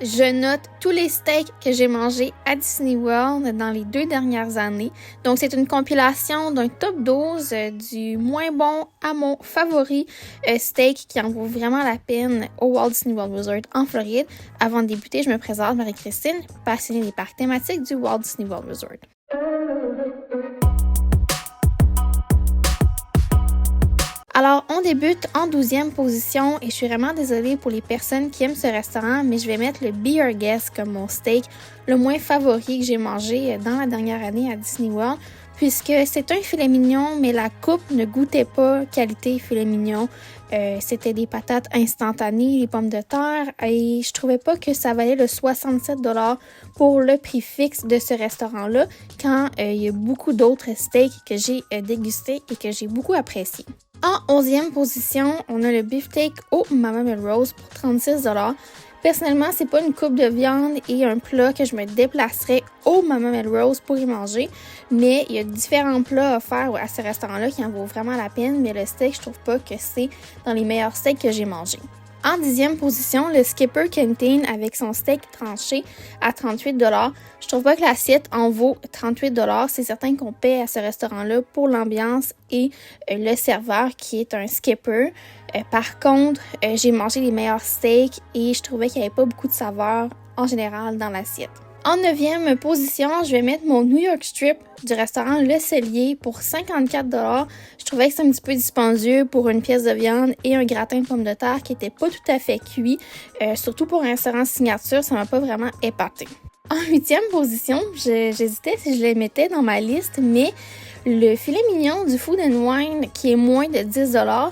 je note tous les steaks que j'ai mangés à Disney World dans les 2 dernières années. Donc, c'est une compilation d'un top 12 du moins bon à mon favori steak qui en vaut vraiment la peine au Walt Disney World Resort en Floride. Avant de débuter, je me présente Marie-Christine, passionnée des parcs thématiques du Walt Disney World Resort. Alors, on débute en 12e position et je suis vraiment désolée pour les personnes qui aiment ce restaurant, mais je vais mettre le Be Your Guest comme mon steak le moins favori que j'ai mangé dans la dernière année à Disney World, puisque c'est un filet mignon, mais la coupe ne goûtait pas qualité filet mignon. C'était des patates instantanées, les pommes de terre, et je trouvais pas que ça valait le 67$ pour le prix fixe de ce restaurant-là, quand il y a beaucoup d'autres steaks que j'ai dégustés et que j'ai beaucoup appréciés. En 11e position, on a le beefsteak au Mama Melrose pour 36$. Personnellement, c'est pas une coupe de viande et un plat que je me déplacerais au Mama Melrose pour y manger, mais il y a différents plats offerts à ce restaurant-là qui en vaut vraiment la peine, mais le steak, je trouve pas que c'est dans les meilleurs steaks que j'ai mangés. En 10e position, le Skipper Canteen avec son steak tranché à 38$. Je trouve pas que l'assiette en vaut 38$. C'est certain qu'on paie à ce restaurant-là pour l'ambiance et le serveur qui est un skipper. Par contre, j'ai mangé les meilleurs steaks et je trouvais qu'il n'y avait pas beaucoup de saveur en général dans l'assiette. En 9e position, je vais mettre mon New York Strip du restaurant Le Cellier pour 54$. Je trouvais que c'est un petit peu dispendieux pour une pièce de viande et un gratin de pommes de terre qui n'était pas tout à fait cuit. Surtout pour un restaurant signature, ça m'a pas vraiment épaté. En 8e position, j'hésitais si je les mettais dans ma liste, mais le filet mignon du Food & Wine qui est moins de 10$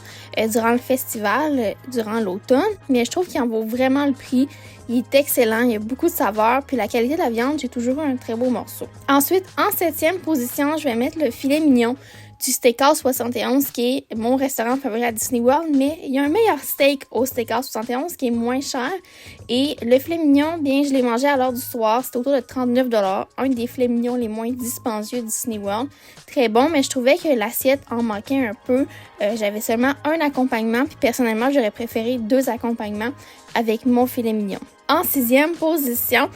durant le festival, durant l'automne, mais je trouve qu'il en vaut vraiment le prix. Il est excellent, il y a beaucoup de saveur, puis la qualité de la viande, j'ai toujours eu un très beau morceau. Ensuite, en 7e position, je vais mettre le filet mignon du Steakhouse 71, qui est mon restaurant favori à Disney World, mais il y a un meilleur steak au Steakhouse 71 qui est moins cher. Et le filet mignon, bien, je l'ai mangé à l'heure du soir, c'était autour de 39$, un des filets mignons les moins dispendieux de Disney World. Très bon, mais je trouvais que l'assiette en manquait un peu. J'avais seulement un accompagnement, puis personnellement, j'aurais préféré 2 accompagnements avec mon filet mignon. En 6e position,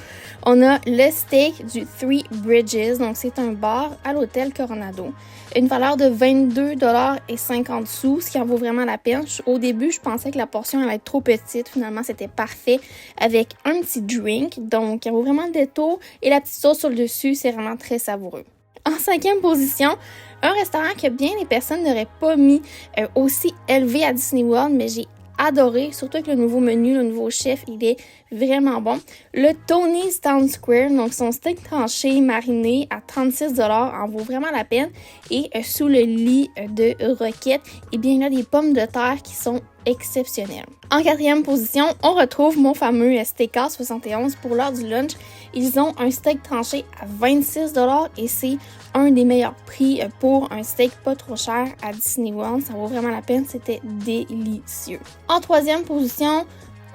on a le steak du Three Bridges. Donc, c'est un bar à l'hôtel Coronado. Une valeur de 22,50$, ce qui en vaut vraiment la peine. Au début, je pensais que la portion allait être trop petite. Finalement, c'était parfait avec un petit drink. Donc, il en vaut vraiment le détour. Et la petite sauce sur le dessus, c'est vraiment très savoureux. En 5e position, un restaurant que bien des personnes n'auraient pas mis aussi élevé à Disney World, mais j'ai adoré, surtout avec le nouveau menu, le nouveau chef, il est vraiment bon. Le Tony's Town Square, donc son steak tranché mariné à 36$ en vaut vraiment la peine. Et sous le lit de roquette, eh bien, il y a des pommes de terre qui sont exceptionnelles. En 4e position, on retrouve mon fameux Steakhouse 71 pour l'heure du lunch. Ils ont un steak tranché à 26$ et c'est un des meilleurs prix pour un steak pas trop cher à Disney World. Ça vaut vraiment la peine, c'était délicieux. En 3e position,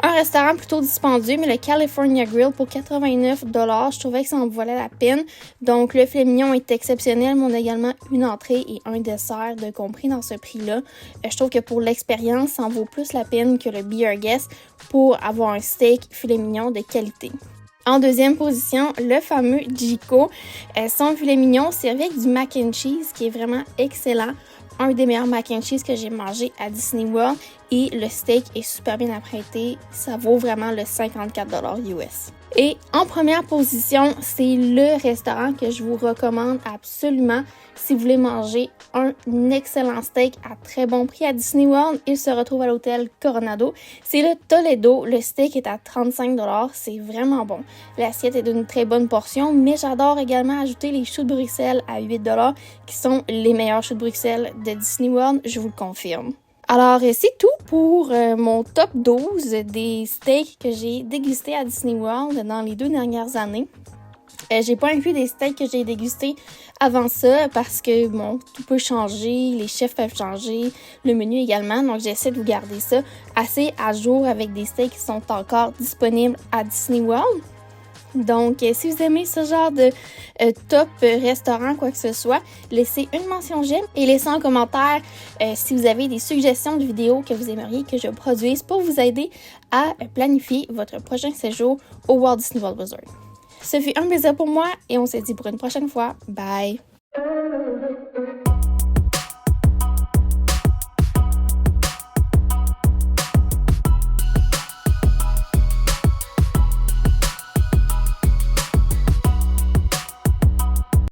un restaurant plutôt dispendieux, mais le California Grill pour 89$. Je trouvais que ça en valait la peine. Donc, le filet mignon est exceptionnel, mais on a également une entrée et un dessert de compris dans ce prix-là. Je trouve que pour l'expérience, ça en vaut plus la peine que le Be Your Guest pour avoir un steak filet mignon de qualité. En 2e position, le fameux Jiko. Son filet mignon servi avec du mac and cheese qui est vraiment excellent. Un des meilleurs mac and cheese que j'ai mangé à Disney World et le steak est super bien apprêté. Ça vaut vraiment le 54$ US. Et en première position, c'est le restaurant que je vous recommande absolument si vous voulez manger un excellent steak à très bon prix à Disney World. Il se retrouve à l'hôtel Coronado. C'est le Toledo. Le steak est à 35$. C'est vraiment bon. L'assiette est d'une très bonne portion, mais j'adore également ajouter les choux de Bruxelles à 8$ qui sont les meilleurs choux de Bruxelles de Disney World, je vous le confirme. Alors, c'est tout pour mon top 12 des steaks que j'ai dégustés à Disney World dans les 2 dernières années. J'ai pas inclus des steaks que j'ai dégustés avant ça parce que, bon, tout peut changer, les chefs peuvent changer, le menu également. Donc, j'essaie de vous garder ça assez à jour avec des steaks qui sont encore disponibles à Disney World. Donc, si vous aimez ce genre de top restaurant, quoi que ce soit, laissez une mention j'aime et laissez un commentaire si vous avez des suggestions de vidéos que vous aimeriez que je produise pour vous aider à planifier votre prochain séjour au Walt Disney World Resort. Ce fut un plaisir pour moi et on se dit pour une prochaine fois. Bye!